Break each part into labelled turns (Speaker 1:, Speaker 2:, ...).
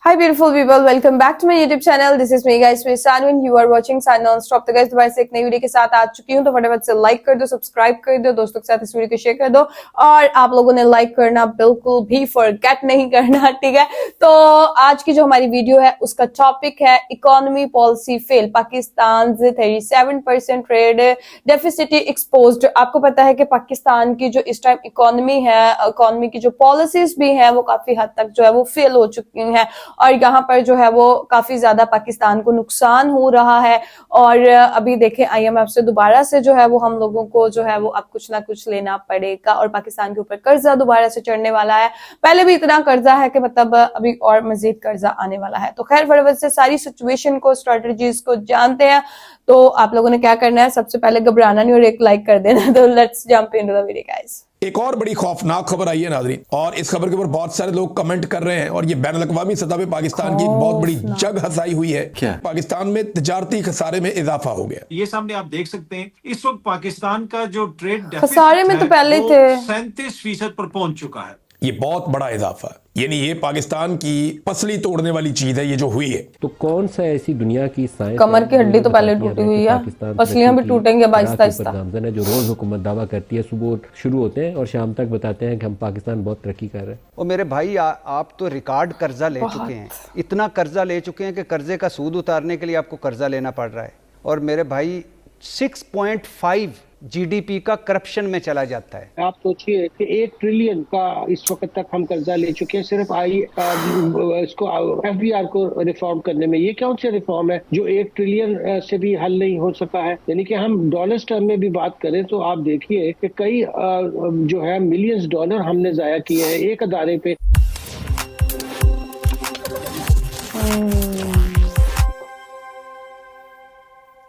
Speaker 1: Hi beautiful people, welcome back to my YouTube channel. This is me guys, Sanu and you are watching Sun Non-Stop। तो guys दोबारा से एक नई video के साथ आ चुकी हूँ, तो फटाफट से लाइक कर दो, सब्सक्राइब कर दो, दोस्तों के साथ इस वीडियो को शेयर कर दो और आप लोगों ने लाइक करना बिल्कुल भी फॉरगेट नहीं करना, ठीक है। तो आज की जो हमारी वीडियो है उसका टॉपिक है economy policy fail, Pakistan 37% trade deficit exposed. आपको पता है कि पाकिस्तान की जो इस टाइम इकोनॉमी है, इकोनॉमी की जो पॉलिसीज भी है वो काफी हद तक जो है वो फेल हो चुकी है और यहाँ पर जो है वो काफी ज्यादा पाकिस्तान को नुकसान हो रहा है। और अभी देखें IMF से दोबारा से जो है वो हम लोगों को जो है वो अब कुछ ना कुछ लेना पड़ेगा और पाकिस्तान के ऊपर कर्जा दोबारा से चढ़ने वाला है। पहले भी इतना कर्जा है कि मतलब अभी और मजीद कर्जा आने वाला है। तो खैर फटाफट से सारी सिचुएशन को, स्ट्रेटजीज को जानते हैं। तो आप लोगों ने क्या करना है, सबसे पहले घबराना नहीं और एक लाइक कर देना। तो let's jump into the video guys.
Speaker 2: एक और बड़ी खौफनाक खबर आई है नाज़रीन, और इस खबर के ऊपर बहुत सारे लोग कमेंट कर रहे हैं और ये बैनुल अक़वामी सतह पे पाकिस्तान की एक बहुत बड़ी जग हसाई हुई है। क्या पाकिस्तान में तिजारती खसारे में इजाफा हो गया।
Speaker 3: ये सामने आप देख सकते हैं इस वक्त पाकिस्तान का जो ट्रेड
Speaker 1: खसारे में तो पहले ही थे,
Speaker 3: 37% पर पहुंच चुका है।
Speaker 2: ये बहुत बड़ा इजाफा है, यानी ये पाकिस्तान की पसली तोड़ने वाली चीज है ये जो हुई है।
Speaker 4: तो कौन सा ऐसी दुनिया की साइंस,
Speaker 1: कमर की हड्डी तो पहले टूटी हुई है, पसलियां भी टूटेंगे आहिस्ता आहिस्ता।
Speaker 4: है जो रोज हुकूमत दावा करती है, सुबह शुरू होते हैं और शाम तक बताते हैं कि हम पाकिस्तान बहुत तरक्की कर रहे हैं।
Speaker 5: और मेरे भाई आप तो रिकॉर्ड कर्जा ले चुके हैं, इतना कर्जा ले चुके हैं कि कर्जे का सूद उतारने के लिए आपको कर्जा लेना पड़ रहा है। और मेरे भाई 6.5 GDP का करप्शन में चला जाता है।
Speaker 6: आप सोचिए कि 1 ट्रिलियन का इस वक्त तक हम कर्जा ले चुके हैं सिर्फ इसको FBR को रिफॉर्म करने में। ये कौन सा रिफॉर्म है जो 1 ट्रिलियन से भी हल नहीं हो सका है। यानी कि हम डॉलर्स टर्म में भी बात करें तो आप देखिए कि कई जो है मिलियंस डॉलर हमने जाया किए हैं एक अदारे पे।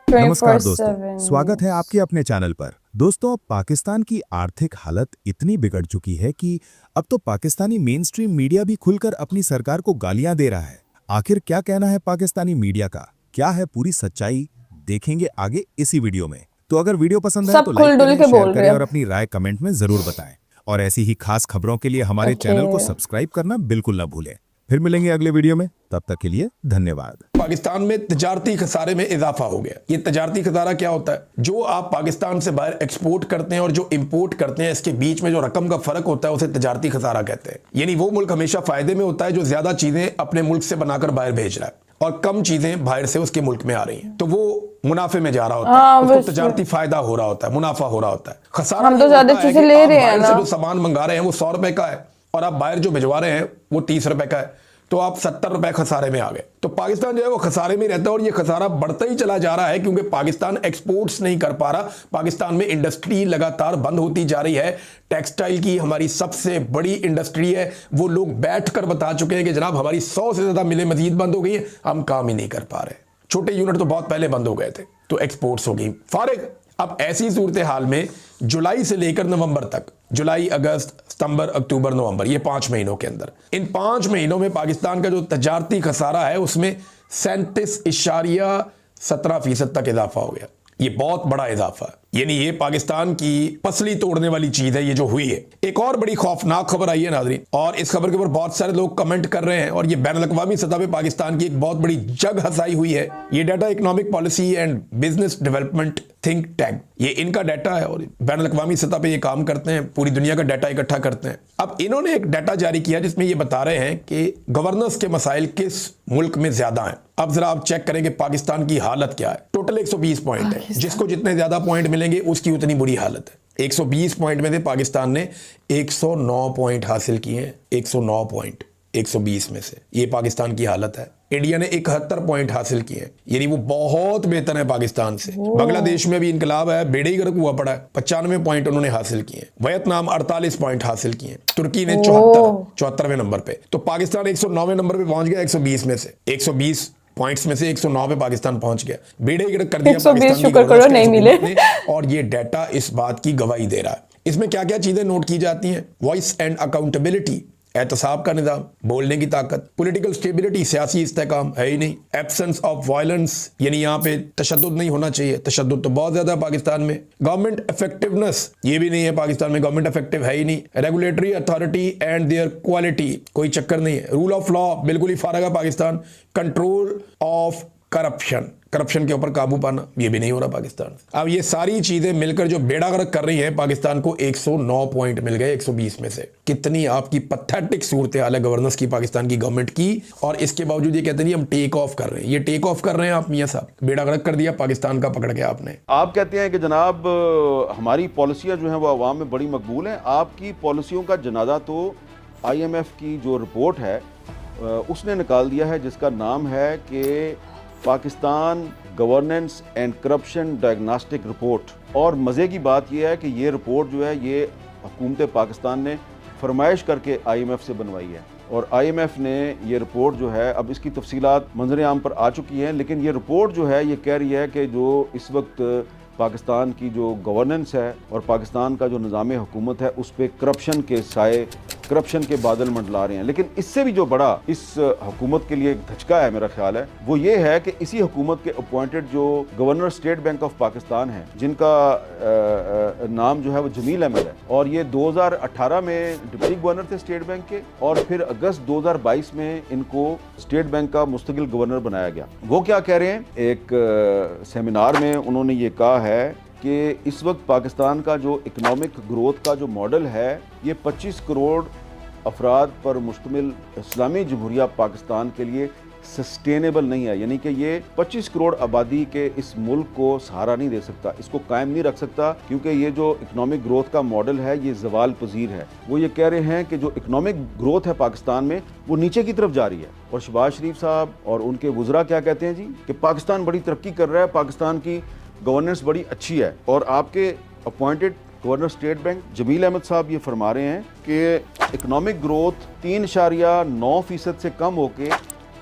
Speaker 7: नमस्कार दोस्तों, स्वागत है आपके अपने चैनल पर। दोस्तों, पाकिस्तान की आर्थिक हालत इतनी बिगड़ चुकी है कि अब तो पाकिस्तानी मेन स्ट्रीम मीडिया भी खुलकर अपनी सरकार को गालियां दे रहा है। आखिर क्या कहना है पाकिस्तानी मीडिया का, क्या है पूरी सच्चाई, देखेंगे आगे इसी वीडियो में। तो अगर वीडियो पसंद है तो लाइक करें, शेयर करें और अपनी राय कमेंट में जरूर बताएं। और ऐसी ही खास खबरों के लिए हमारे चैनल को सब्सक्राइब करना बिल्कुल न भूलें। फिर मिलेंगे अगले वीडियो में, तब तक के लिए धन्यवाद।
Speaker 2: पाकिस्तान में तिजारती खसारे में इजाफा हो गया। ये तिजारती खसारा क्या होता है? जो आप पाकिस्तान से बाहर एक्सपोर्ट करते हैं और जो इंपोर्ट करते हैं, इसके बीच में जो रकम का फर्क होता है उसे तिजारती खसारा कहते हैं। यानी वो मुल्क हमेशा फायदे में होता है जो ज्यादा चीजें अपने मुल्क से बनाकर बाहर भेज रहा है और कम चीजें बाहर से उसके मुल्क में आ रही हैं, तो वो मुनाफे में जा रहा होता है, उसको तिजारती फायदा हो रहा होता है, मुनाफा हो रहा होता है। खसारा
Speaker 1: हम तो ज्यादा चीजें ले रहे हैं ना,
Speaker 2: जो सामान मंगा रहे हैं वो 100 रुपए का है और आप बाहर जो भिजवा रहे हैं वो 30 रुपए का है, तो आप 70 रुपए खसारे में आ गए। तो पाकिस्तान जो है वो खसारे में रहता है और ये खसारा बढ़ता ही चला जा रहा है क्योंकि पाकिस्तान एक्सपोर्ट्स नहीं कर पा रहा। पाकिस्तान में इंडस्ट्री लगातार बंद होती जा रही है। टेक्सटाइल की हमारी सबसे बड़ी इंडस्ट्री है, वो लोग बैठकर बता चुके हैं कि जनाब हमारी 100 से ज्यादा मिलें मजीद बंद हो गई है, हम काम ही नहीं कर पा रहे। छोटे यूनिट तो बहुत पहले बंद हो गए थे, तो एक्सपोर्ट्स हो गई फारिग। अब ऐसी सूरत हाल में जुलाई से लेकर नवंबर तक, जुलाई, अगस्त, सितंबर, अक्टूबर, नवंबर, ये 5 महीनों के अंदर, इन 5 महीनों में पाकिस्तान का जो तजारती खसारा है उसमें 37.17% तक इजाफा हो गया। ये बहुत बड़ा इजाफा है, यानी ये पाकिस्तान की पसली तोड़ने वाली चीज है ये जो हुई है। एक और बड़ी खौफनाक खबर आई है नाज़रीन, और इस खबर के ऊपर बहुत सारे लोग कमेंट कर रहे हैं और ये बैनुल अक़वामी सतह पे पाकिस्तान की एक बहुत बड़ी जग हसाई हुई है। ये data economic policy and business development think tank, ये इनका डाटा है और बैनुल अक़वामी सतह पे ये काम करते हैं, पूरी दुनिया का डाटा इकट्ठा करते हैं। अब इन्होंने एक डाटा जारी किया जिसमें ये बता रहे हैं कि गवर्नेंस के मसाइल किस मुल्क में ज्यादा हैं। अब जरा आप चेक करें कि पाकिस्तान की हालत क्या है। टोटल 120 पॉइंट है, जिसको जितने ज्यादा पॉइंट मिलेंगे उसकी उतनी बुरी हालत है। 120 पॉइंट में से पाकिस्तान ने 109 पॉइंट हासिल किए हैं। 109 पॉइंट 120 में से, ये पाकिस्तान की हालत है। इंडिया ने 71 पॉइंट हासिल किए, यानी वो बहुत बेहतर है पाकिस्तान से। बांग्लादेश में भी इनकलाब है, बेड़े ही गर्क हुआ पड़ा है, 95 पॉइंट उन्होंने हासिल किए। वियतनाम 48 पॉइंट हासिल किए। तुर्की ने 74वें नंबर पे। तो पाकिस्तान 109वें नंबर पे पहुंच गया 120 में से। 120 पॉइंट्स में से 109 पे पाकिस्तान पहुंच गया। बेड़े गिरक कर दिया
Speaker 1: 120, शुक्र करो नहीं मिले।
Speaker 2: और ये डाटा इस बात की गवाही दे रहा है। इसमें क्या क्या चीजें नोट की जाती हैं? वॉइस एंड अकाउंटेबिलिटी एहतसाब का निज़ाम, बोलने की ताकत, पॉलिटिकल स्टेबिलिटी, सियासी इस्तेकाम है ही नहीं, एब्सेंस ऑफ वायलेंस, यानी यहाँ पे तशद्दुद नहीं होना चाहिए, तशद्दुद तो बहुत ज़्यादा पाकिस्तान में, गवर्नमेंट इफेक्टिवनेस ये भी नहीं है पाकिस्तान में, गवर्नमेंट इफेक्टिव है ही नहीं, regulatory authority and there quality कोई चक्कर नहीं है, रूल ऑफ लॉ बिल्कुल ही फारग है पाकिस्तान, कंट्रोल ऑफ करप्शन के ऊपर काबू पाना ये भी नहीं हो रहा पाकिस्तान। अब ये सारी चीजें मिलकर जो बेड़ा गर्क कर रही हैं, पाकिस्तान को 109 पॉइंट मिल गए 120 में से। कितनी आपकी पैथेटिक सूरत हाल है गवर्नेंस की पाकिस्तान की गवर्नमेंट की, और इसके बावजूद ये कहते हैं हम टेक ऑफ कर रहे हैं। ये टेक ऑफ कर रहे हैं आप मियां साहब, बेड़ा गर्क कर दिया पाकिस्तान का पकड़ के आपने।
Speaker 8: आप कहते हैं कि जनाब हमारी पॉलिसियां जो हैं वो अवाम में बड़ी मकबूल हैं। आपकी पॉलिसियों का जनाजा तो IMF की जो रिपोर्ट है उसने निकाल दिया है, जिसका नाम है कि Pakistan governance and corruption diagnostic report. और मज़े की बात यह है कि ये रिपोर्ट जो है ये हुकूमत पाकिस्तान ने फरमाइश करके IMF से बनवाई है, और IMF ने ये रिपोर्ट जो है, अब इसकी तफसीलात मंजर आम पर आ चुकी हैं, लेकिन ये रिपोर्ट जो है ये कह रही है कि जो इस वक्त पाकिस्तान की जो गवर्नेंस है और पाकिस्तान का जो निज़ाम हुकूमत है उस पर करप्शन के साए, करप्शन के बादल मंडला रहे हैं। लेकिन इससे भी जो बड़ा इस हुकूमत के लिए एक धचका है मेरा ख्याल है, वो ये है कि इसी हुकूमत के अपॉइंटेड जो governor state bank of Pakistan है, जिनका नाम जो है वो जमील अहमद है, और ये 2018 में डिप्टी गवर्नर थे स्टेट बैंक के, और फिर अगस्त 2022 में इनको स्टेट बैंक का मुस्तकिल गवर्नर बनाया गया। वो क्या कह रहे हैं, एक सेमिनार में उन्होंने ये कहा है कि इस वक्त पाकिस्तान का जो इकोनॉमिक ग्रोथ का जो मॉडल है ये 25 करोड़ अफराद पर मुश्तमिल इस्लामी जमहूरिया पाकिस्तान के लिए सस्टेनेबल नहीं है। यानी कि ये 25 करोड़ आबादी के इस मुल्क को सहारा नहीं दे सकता, इसको कायम नहीं रख सकता, क्योंकि ये जो इकोनॉमिक ग्रोथ का मॉडल है ये ज़वाल पजीर है। वो ये कह रहे हैं कि जो इकोनॉमिक ग्रोथ है पाकिस्तान में वो नीचे की तरफ जा रही है। और शहबाज शरीफ साहब और उनके वज़रा क्या कहते हैं जी, कि पाकिस्तान बड़ी तरक्की कर रहा है, पाकिस्तान की गवर्नेंस बड़ी अच्छी है। और आपके appointed governor state bank Jamil Ahmad साहब ये फरमा रहे हैं कि इकोनॉमिक ग्रोथ 3.9% से कम होके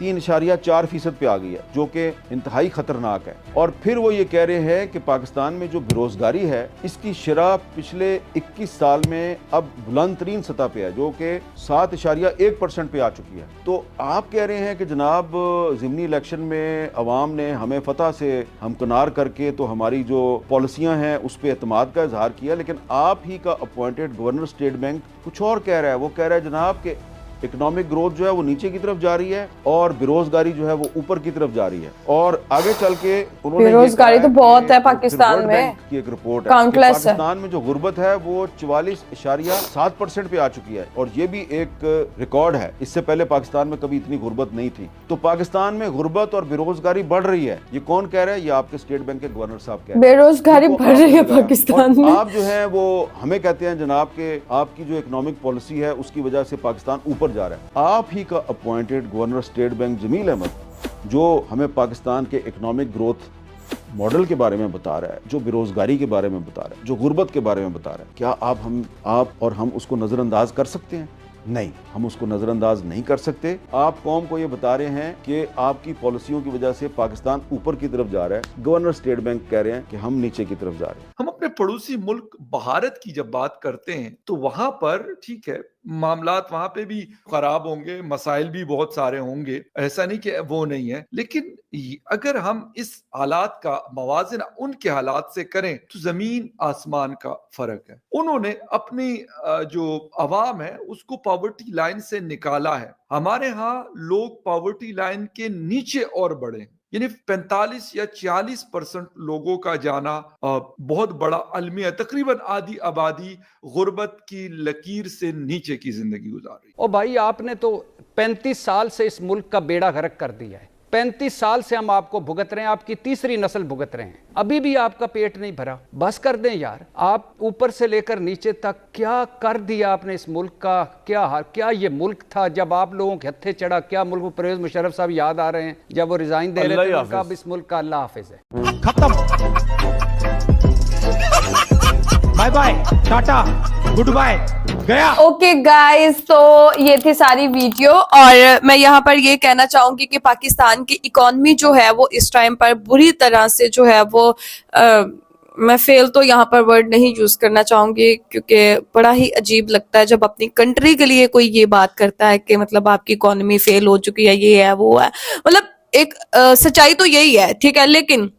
Speaker 8: 3.4% पे आ गई है, जो कि इंतहाई खतरनाक है। और फिर वो ये कह रहे हैं कि पाकिस्तान में जो बेरोजगारी है इसकी शरह पिछले 21 साल में अब बुलंद तरीन सतह पे है, जो कि 7.1% पे आ चुकी है। तो आप कह रहे हैं कि जनाब ज़िमनी इलेक्शन में अवाम ने हमें फतह से हमकिनार करके तो हमारी जो पॉलिसियाँ हैं उस पर एतमाद का इजहार किया, लेकिन आप ही का अपॉइंटेड गवर्नर स्टेट बैंक कुछ और कह रहा है। वो कह रहा है जनाब कि इकोनॉमिक ग्रोथ जो है वो नीचे की तरफ जा रही है और बेरोजगारी जो है वो ऊपर की तरफ जा रही है। और आगे चल के उन्होंने
Speaker 1: बेरोजगारी तो बहुत है पाकिस्तान में,
Speaker 8: की एक रिपोर्ट है
Speaker 1: काउंटलेस है।
Speaker 8: पाकिस्तान में जो गुर्बत है वो 44.7% पे आ चुकी है, और ये भी एक रिकॉर्ड है। इससे पहले पाकिस्तान में कभी इतनी गुर्बत नहीं थी। तो पाकिस्तान में गुर्बत और बेरोजगारी बढ़ रही है। ये कौन कह रहा है? ये आपके स्टेट बैंक के गवर्नर साहब कह रहे हैं
Speaker 1: बेरोजगारी बढ़ रही है पाकिस्तान में।
Speaker 8: आप जो है वो हमें कहते हैं जनाब के आपकी जो इकोनॉमिक पॉलिसी है उसकी वजह से पाकिस्तान ऊपर जा रहा है। आप ही का appointed governor state bank Jamil Ahmad जो हमें पाकिस्तान के इकोनॉमिक ग्रोथ मॉडल के बारे में बता रहा है, जो बेरोजगारी के बारे में बता रहा है, जो गुर्बत के बारे में बता रहा है, क्या आप और हम उसको नजरअंदाज कर सकते हैं? नहीं, हम उसको नजरअंदाज नहीं कर सकते। आप कौम को ये बता रहे हैं कि आपकी पॉलिसियों की वजह से पाकिस्तान ऊपर की तरफ जा रहा है, गवर्नर स्टेट बैंक कह रहे हैं कि हम नीचे की तरफ जा रहे हैं।
Speaker 9: हम अपने पड़ोसी मुल्क भारत की जब बात करते हैं तो वहां पर ठीक है, मामलात वहां पे भी खराब होंगे, मसाइल भी बहुत सारे होंगे, ऐसा नहीं कि वो नहीं है, लेकिन अगर हम इस हालात का मवाजना उनके हालात से करें तो जमीन आसमान का फर्क है। उन्होंने अपनी जो अवाम है उसको पॉवर्टी लाइन से निकाला है। हमारे यहाँ लोग पॉवर्टी लाइन के नीचे और बढ़े, यानी 45 या 40% लोगों का जाना बहुत बड़ा अलमिया, तकरीबन आधी आबादी गुर्बत की लकीर से नीचे की जिंदगी गुजार रही।
Speaker 5: ओ भाई, आपने तो 35 साल से इस मुल्क का बेड़ा गर्क कर दिया है। 35 साल से हम आपको भुगत रहे हैं, आपकी तीसरी नस्ल भुगत रहे हैं, अभी भी आपका पेट नहीं भरा। बस कर दें यार। आप ऊपर से लेकर नीचे तक क्या कर दिया आपने इस मुल्क का। क्या ये मुल्क था जब आप लोगों के हत्थे चढ़ा? क्या मुल्क? परवेज मुशर्रफ साहब याद आ रहे हैं जब वो रिजाइन दे रहे थे, कब इस मुल्क का अल्लाह हाफिज है।
Speaker 10: खत्म, bye bye, tata, good bye, गया।
Speaker 1: ओके गाइस, तो ये थी सारी वीडियो, और मैं यहाँ पर ये कहना चाहूंगी कि पाकिस्तान की इकोनॉमी जो है वो इस टाइम पर बुरी तरह से जो है वो मैं फेल तो यहाँ पर वर्ड नहीं यूज करना चाहूंगी, क्योंकि बड़ा ही अजीब लगता है जब अपनी कंट्री के लिए कोई ये बात करता है कि मतलब आपकी इकोनॉमी फेल हो चुकी है, ये है वो है। मतलब एक सच्चाई तो यही है, ठीक है, लेकिन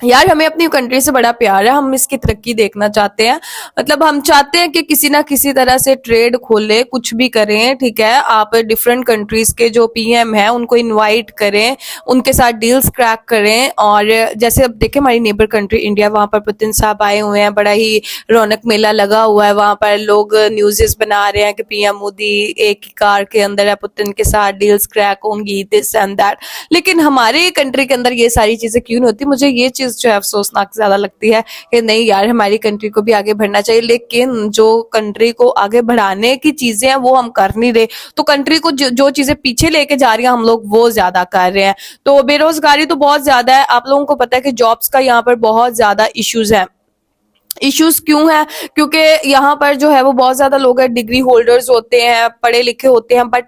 Speaker 1: यार हमें अपनी कंट्री से बड़ा प्यार है, हम इसकी तरक्की देखना चाहते हैं। मतलब हम चाहते हैं कि किसी ना किसी तरह से ट्रेड खोले, कुछ भी करें, ठीक है। आप डिफरेंट कंट्रीज के जो पीएम हैं उनको इनवाइट करें, उनके साथ डील्स क्रैक करें। और जैसे अब देखें हमारी नेबर कंट्री इंडिया, वहां पर पुतिन साहब आए हुए हैं, बड़ा ही रौनक मेला लगा हुआ है, वहां पर लोग न्यूज़ेस बना रहे हैं कि पीएम मोदी एक ही कार के अंदर है, पुतिन के साथ डील्स क्रैक होंगी, दिस एंड दैट। लेकिन हमारे कंट्री के अंदर ये सारी चीजें क्यों नहीं होती? मुझे ये चीज जो है अफसोसनाक ज्यादा लगती है कि नहीं यार, हमारी कंट्री को भी आगे बढ़ना चाहिए, लेकिन जो कंट्री को आगे बढ़ाने की चीजें हैं वो हम कर नहीं रहे। तो कंट्री को जो चीजें पीछे लेके जा रही हैं हम लोग, वो ज्यादा कर रहे हैं। तो बेरोजगारी तो बहुत ज्यादा है, आप लोगों को पता है कि जॉब्स का यहाँ पर बहुत ज्यादा इश्यूज है। इश्यूज क्यों है? क्योंकि यहाँ पर जो है वो बहुत ज्यादा लोग हैं, डिग्री होल्डर्स होते हैं, पढ़े लिखे होते हैं, बट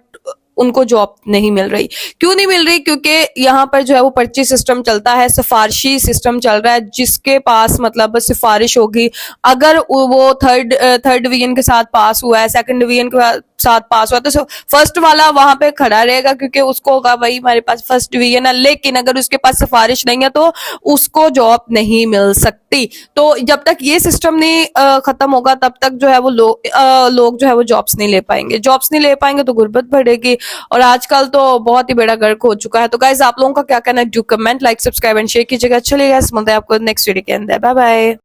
Speaker 1: उनको जॉब नहीं मिल रही। क्यों नहीं मिल रही? क्योंकि यहाँ पर जो है वो पर्ची सिस्टम चलता है, सिफारिशी सिस्टम चल रहा है। जिसके पास मतलब सिफारिश होगी, अगर वो थर्ड डिवीजन के साथ पास हुआ है, सेकंड डिवीजन के साथ पास हुआ, तो फर्स्ट वाला वहां पे खड़ा रहेगा, क्योंकि उसको होगा भाई हमारे पास फर्स्ट डिवीजन है। लेकिन अगर उसके पास सिफारिश नहीं है तो उसको जॉब नहीं मिल सकती। तो जब तक ये सिस्टम नहीं खत्म होगा तब तक जो है वो लोग जो है वो जॉब्स नहीं ले पाएंगे। जॉब्स नहीं ले पाएंगे तो गुर्बत बढ़ेगी, और आजकल तो बहुत ही बड़ा गर्क हो चुका है। तो गाइस, आप लोगों का क्या कहना है? Do comment, like, subscribe and share कीजिएगा। चलिए गाइस, मिलते हैं आपको नेक्स्ट वीडियो के अंदर। Bye bye.